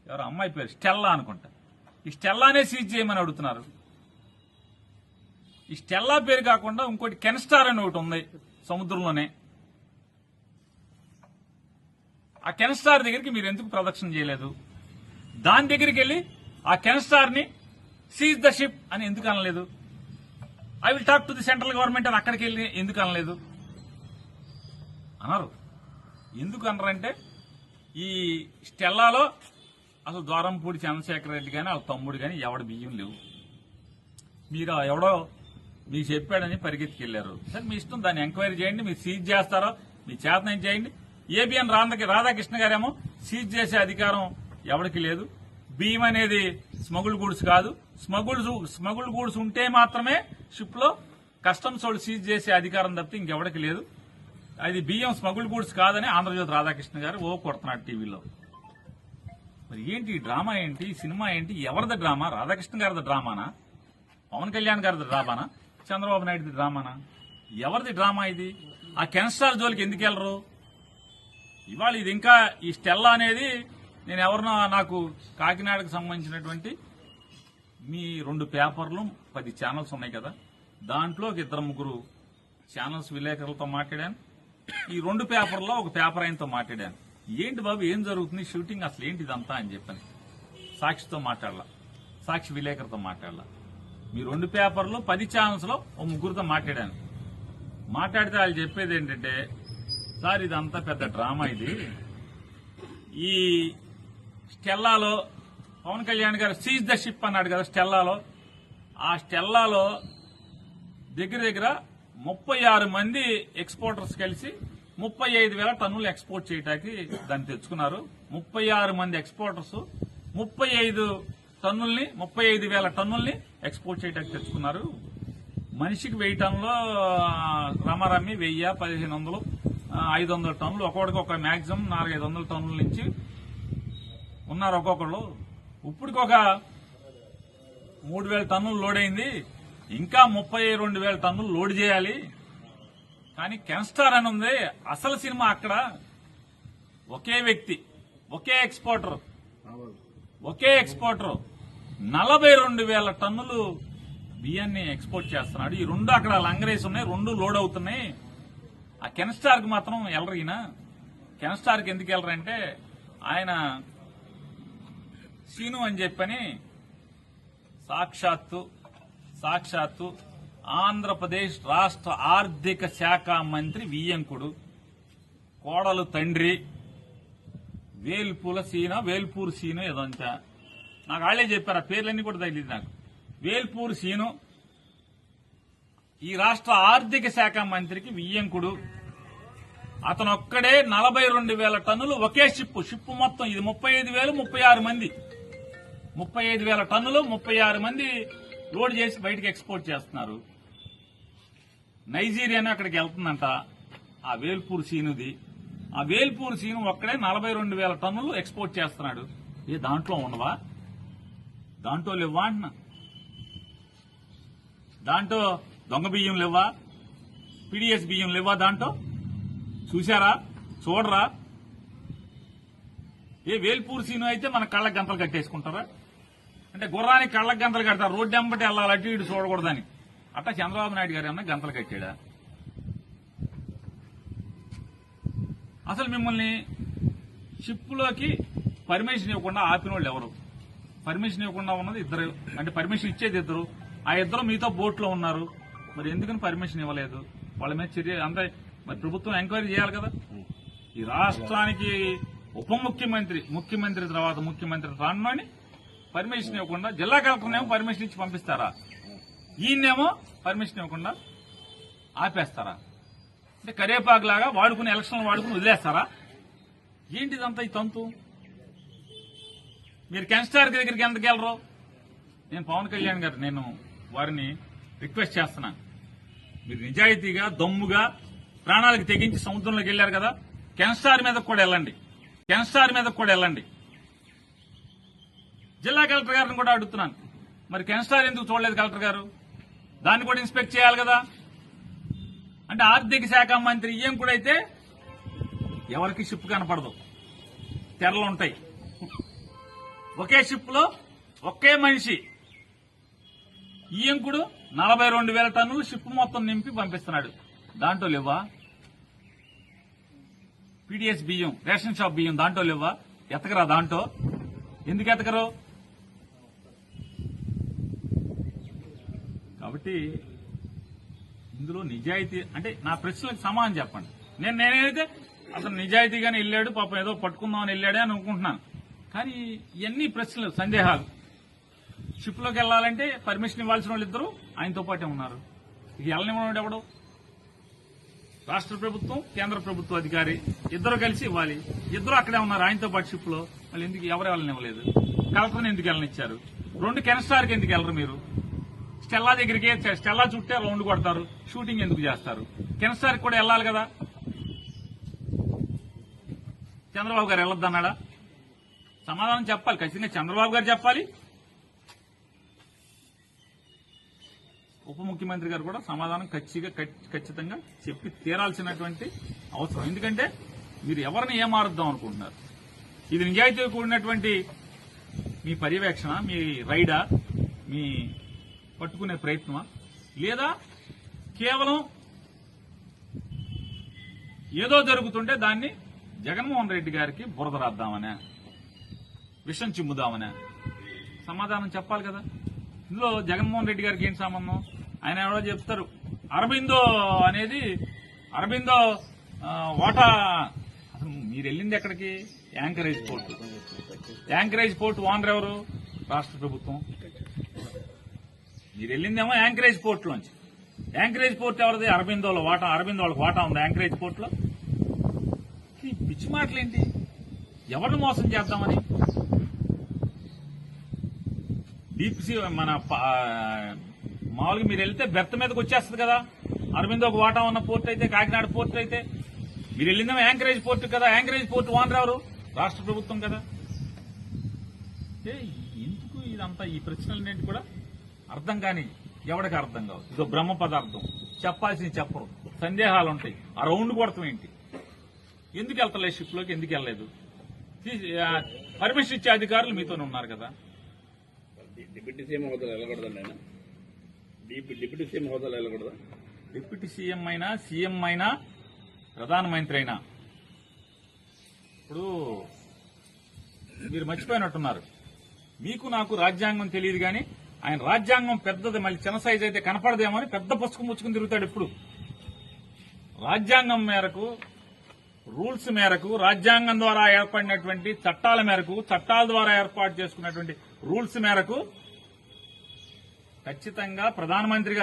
ఎవరు అమ్మాయి పేరు స్టెల్లా అనుకుంటా. ఈ స్టెల్లానే సీజ్ చేయమని అడుగుతున్నారు. ఈ స్టెల్లా పేరు కాకుండా ఇంకోటి కెన్స్టార్ అని ఒకటి ఉంది సముద్రంలోనే. ఆ కెన్స్టార్ దగ్గరికి మీరు ఎందుకు ప్రదక్షిణ చేయలేదు? దాని దగ్గరికి వెళ్ళి ఆ కెన్స్టార్ ని సీజ్ ద షిప్ అని ఎందుకు అనలేదు? I will talk to the central government అని అక్కడికి వెళ్ళి ఎందుకు అనలేదు? అన్నారు. ఎందుకు అన్నారంటే ఈ స్టెల్లాలో అసలు ద్వారంపూడి చంద్రశేఖర్ రెడ్డి కానీ వాళ్ళ తమ్ముడు కానీ ఎవడ బియ్యం లేవు. మీరు ఎవడో మీకు చెప్పాడని పరిగెత్తుకెళ్లారు. సరే మీ ఇష్టం, దాన్ని ఎంక్వైరీ చేయండి. మీరు సీజ్ చేస్తారో మీ చేతనం చేయండి. ఏబిఎన్ రాధాకృష్ణ గారేమో సీజ్ చేసే అధికారం ఎవరికి లేదు. బియ్యం అనేది స్మగుల్ గూడ్స్ కాదు. స్మగుల్ గూడ్స్ ఉంటే మాత్రమే షిప్ లో కస్టమ్స్ వాళ్ళు సీజ్ చేసే అధికారం తప్పితే ఇంకెవరికి లేదు. అది బియ్యం స్మగుల్ గూడ్స్ కాదని ఆంధ్రజ్యోతి రాధాకృష్ణ గారు కొడుతున్నాడు టీవీలో. మరి ఏంటి ఈ డ్రామా ఏంటి? ఈ సినిమా ఏంటి? ఎవరిది డ్రామా? రాధాకృష్ణ గారిది డ్రామానా? పవన్ కళ్యాణ్ గారిది డ్రామానా? చంద్రబాబు నాయుడుది డ్రామానా? ఎవరిది డ్రామా ఇది? ఆ కెన్స్టార్ జోలికి ఎందుకు వెళ్లరు? ఇవాళ ఇది ఇంకా ఈ స్టెల్లా అనేది నేను ఎవరినో నాకు కాకినాడకు సంబంధించినటువంటి మీ 2 పేపర్లు 10 ఛానల్స్ ఉన్నాయి కదా, దాంట్లో 2-3 ఛానల్స్ విలేకరులతో మాట్లాడాను. ఈ 2 పేపర్లో ఒక పేపర్ ఆయనతో మాట్లాడాను. ఏంటి బాబు ఏం జరుగుతుంది షూటింగ్ అసలు ఏంటి ఇదంతా అని చెప్పని సాక్షితో మాట్లాడాల, సాక్షి విలేకరుతో మాట్లాడాల. మీ 2 పేపర్లు 10 ఛానల్స్ లో ఓ 3 మాట్లాడాను. మాట్లాడితే వాళ్ళు చెప్పేది ఏంటంటే, సార్ ఇదంతా పెద్ద డ్రామా, ఇది ఈ స్టెల్లాలో పవన్ కళ్యాణ్ గారు సీజ్ ద షిప్ అన్నాడు కదా స్టెల్లాలో. ఆ స్టెల్లాలో దగ్గర 36 మంది ఎక్స్పోర్టర్స్ కలిసి 35,000 టన్నులు ఎక్స్పోర్ట్ చేయడానికి దాన్ని తెచ్చుకున్నారు. 36 మంది ఎక్స్పోర్టర్స్ 35,000 టన్నుల్ని ఎక్స్పోర్ట్ చేయడానికి తెచ్చుకున్నారు. మనిషికి 1000 టన్నులు రమారమ్మి 1000, 1500, 500 టన్నులు ఒక్కొక్కడికి ఒక మాక్సిమం 400-500 టన్నుల నుంచి ఉన్నారు ఒక్కొక్కళ్ళు. ఇప్పటికి ఒక 3,000 టన్నులు లోడ్ అయింది. ఇంకా 32,000 టన్నులు లోడ్ చేయాలి. కానీ కెన్స్టార్ అని ఉంది. అసలు సినిమా అక్కడ ఒకే వ్యక్తి, ఒకే ఎక్స్పోర్టర్ 42,000 టన్నులు బియ్యాన్ని ఎక్స్పోర్ట్ చేస్తున్నాడు. ఈ 2 అక్కడ లంగరేసి ఉన్నాయి, 2 లోడ్ అవుతున్నాయి. ఆ కెన్స్టార్ కి మాత్రం వెళ్ళరు. ఈయన కెన్స్టార్ కి ఎందుకు వెళ్ళరంటే ఆయన సీను అని చెప్పని సాక్షాత్తు ఆంధ్రప్రదేశ్ రాష్ట్ర ఆర్థిక శాఖ మంత్రి వియ్యంకుడు కోడలు తండ్రి వేల్పూరు సీను ఏదో అంతా నాకు వాళ్ళే చెప్పారు. ఆ పేర్లన్నీ కూడా తగిలింది నాకు. వేల్పూరు సీను ఈ రాష్ట్ర ఆర్థిక శాఖ మంత్రికి వియ్యంకుడు. అతను ఒక్కడే 42,000 టన్నులు ఒకే షిప్ మొత్తం ఇది 35,000, 36 మంది 35,000 టన్నులు 36 మంది లోడ్ చేసి బయటకు ఎక్స్పోర్ట్ చేస్తున్నారు. నైజీరియానే అక్కడికి వెళ్తుందంట ఆ వేల్పూర్ సీనుది. ఆ వేల్పూర్ సీను ఒక్కడే 42,000 టన్నులు ఎక్స్పోర్ట్ చేస్తున్నాడు. దాంట్లో ఉండవా? దాంట్లో లేవా అంటున్నా? దాంట్లో దొంగ బియ్యం లేవా? పీడీఎస్ బియ్యం లేవా? దాంట్లో చూసారా? చూడరా? వేల్పూర్ సీను అయితే మన కళ్ళకి గంతలు కట్టేసుకుంటారా? అంటే గుర్రానికి కళ్ళకి గంతలు కడతారు, రోడ్డు ఎంబటి వెళ్ళాలి, అటు ఇటు చూడకూడదని. అట్లా చంద్రబాబు నాయుడు గారు ఏమన్నా గంతలు కట్టాడా? అసలు మిమ్మల్ని షిప్లోకి పర్మిషన్ ఇవ్వకుండా ఆపిన వాళ్ళు ఎవరు? పర్మిషన్ ఇవ్వకుండా ఉన్నది 2, అంటే పర్మిషన్ ఇచ్చేది 2. ఆ 2 మీతో బోట్లో ఉన్నారు. మరి ఎందుకని పర్మిషన్ ఇవ్వలేదు? వాళ్ళ మీద చర్య అంతా మరి ప్రభుత్వం ఎంక్వైరీ చేయాలి కదా. ఈ రాష్ట్రానికి ఉప ముఖ్యమంత్రి తర్వాత ముఖ్యమంత్రి రానని పర్మిషన్ ఇవ్వకుండా జిల్లా కలెక్టర్నేమో పర్మిషన్ ఇచ్చి పంపిస్తారా? ఈయన్నేమో పర్మిషన్ ఇవ్వకుండా ఆపేస్తారా? అంటే కరేపాకులాగా వాడుకుని ఎలక్షన్లు వాడుకుని వదిలేస్తారా? ఏంటిదంతా ఈ తంతు? మీరు కెన్స్టార్ దగ్గరికి ఎందుకు వెళ్ళరు? నేను పవన్ కళ్యాణ్ గారు నేను వారిని రిక్వెస్ట్ చేస్తున్నాను. మీరు నిజాయితీగా దమ్ముగా ప్రాణాలకు తెగించి సముద్రంలోకి వెళ్లారు కదా, కెన్స్టార్ మీద కూడా వెళ్ళండి. జిల్లా కలెక్టర్ గారిని కూడా అడుగుతున్నాను, మరి కెన్స్టార్ ఎందుకు చూడలేదు కలెక్టర్ గారు? దాన్ని కూడా ఇన్స్పెక్ట్ చేయాలి కదా. అంటే ఆర్థిక శాఖ మంత్రి ఏం కూడా అయితే ఎవరికి షిప్ కనపడదు, తెరలు ఉంటాయి. ఒకే షిప్ లో ఒకే మనిషి ఈయంకుడు 42,000 టన్నులు షిప్ మొత్తం నింపి పంపిస్తున్నాడు. దాంట్లో లేవా పీడీఎస్ బియ్యం, రేషన్ షాప్ బియ్యం దాంట్లో లేవా? ఎతకరా దాంట్లో? ఎందుకు ఎతకరు? కాబట్టి ఇందులో నిజాయితీ అంటే నా ప్రశ్నలకు సమాధానం చెప్పండి. నేనైతే అతను నిజాయితీగానే వెళ్ళాడు, పాపం ఏదో పట్టుకుందామని వెళ్ళాడే అని అనుకుంటున్నాను. కానీ ఇవన్నీ ప్రశ్నలు, సందేహాలు. షిప్ లోకి వెళ్లాలంటే పర్మిషన్ ఇవ్వాల్సిన వాళ్ళు ఇద్దరు ఆయనతో పాటే ఉన్నారు. ఇక వెళ్ళనివ్వడం ఎవడు? రాష్ట్ర ప్రభుత్వం, కేంద్ర ప్రభుత్వ అధికారి ఇద్దరు కలిసి ఇవ్వాలి. ఇద్దరు అక్కడే ఉన్నారు ఆయనతో పాటు షిప్ లో. మళ్ళీ ఎందుకు ఎవరు వెళ్ళనివ్వలేదు? కలెక్టర్ని ఎందుకు వెళ్ళనిచ్చారు? 2 కెనస్టార్కి ఎందుకు వెళ్ళరు మీరు? స్టెల్లా దగ్గరికి, స్టెల్లా చుట్టే రౌండ్ కొడతారు, షూటింగ్ ఎందుకు చేస్తారు? కెనస్టార్కి కూడా వెళ్ళాలి కదా. చంద్రబాబు గారు వెళ్ళొద్దన్నాడా? సమాధానం చెప్పాలి, ఖచ్చితంగా చంద్రబాబు గారు చెప్పాలి. ఉప ముఖ్యమంత్రి గారు కూడా సమాధానం ఖచ్చితంగా చెప్పి తీరాల్సినటువంటి అవసరం. ఎందుకంటే మీరు ఎవరిని ఏమారుద్దాం అనుకుంటున్నారు? ఇది నిజాయితీ కూడినటువంటి మీ పర్యవేక్షణ, మీ రైడా, మీ పట్టుకునే ప్రయత్నమా, లేదా కేవలం ఏదో జరుగుతుంటే దాన్ని జగన్మోహన్ రెడ్డి గారికి బురద రాద్దామనే, విషం చిమ్ముదామనే? సమాధానం చెప్పాలి కదా. ఇందులో జగన్మోహన్ రెడ్డి గారికి ఏం సంబంధం? ఆయన ఎవరో చెప్తారు అరబిందో అనేది, అరబిందో వాటా. అసలు మీరు వెళ్ళింది ఎక్కడికి? Anchorage port. Anchorage port owner ఎవరు? రాష్ట్ర ప్రభుత్వం. మీరు వెళ్ళిందేమో యాంకరేజ్ పోర్టులోంచి. యాంకరేజ్ పోర్ట్ ఎవరిది? అరబిందోలో వాటా. అరబిందో వాళ్ళకి వాటా ఉంది యాంకరేజ్ పోర్టులో. ఈ పిచ్చి మాటలేంటి? ఎవరిని మోసం చేద్దామని? డీప్ సీ మన మామూలుగా మీరు వెళ్తే బెర్త్ మీదకి వచ్చేస్తుంది కదా. అరబిందోకి వాటా ఉన్న పోర్ట్ అయితే, కాకినాడ పోర్ట్ అయితే. మీరు వెళ్ళిందేమో యాంకరేజ్ పోర్ట్ కదా. యాంకరేజ్ పోర్ట్ ఓనర్ ఎవరు? రాష్ట్ర ప్రభుత్వం కదా. ఎందుకు ఇదంతా? ఈ ప్రశ్నలన్నింటి కూడా అర్థం కాని, ఎవరికి అర్థం కావు. ఇదో బ్రహ్మ పదార్థం. చెప్పాల్సింది చెప్పరు, సందేహాలు ఉంటాయి. ఆ రౌండ్ కొడతాం ఏంటి? ఎందుకు వెళ్తలేదు షిప్ లోకి? ఎందుకు వెళ్ళలేదు? పర్మిషన్ ఇచ్చే అధికారులు మీతోనే ఉన్నారు కదా. డిప్యూటీ సీఎం హోదాలు వెళ్ళకూడదండి ఆయన. డిప్యూటీ సీఎం హోదాలు వెళ్ళకూడదా? డిప్యూటీ సీఎం అయినా, సీఎం అయినా, ప్రధానమంత్రి అయినా ఇప్పుడు మీరు మర్చిపోయినట్టున్నారు. మీకు నాకు రాజ్యాంగం తెలియదు కానీ ఆయన రాజ్యాంగం పెద్దది, మళ్ళీ చిన్న సైజ్ అయితే కనపడదేమో అని పెద్ద పుస్తకం ముచ్చుకుని తిరుగుతాడు ఎప్పుడు. రాజ్యాంగం మేరకు, రూల్స్ మేరకు, రాజ్యాంగం ద్వారా ఏర్పడినటువంటి చట్టాల మేరకు, చట్టాల ద్వారా ఏర్పాటు చేసుకున్నటువంటి రూల్స్ మేరకు ఖచ్చితంగా ప్రధానమంత్రి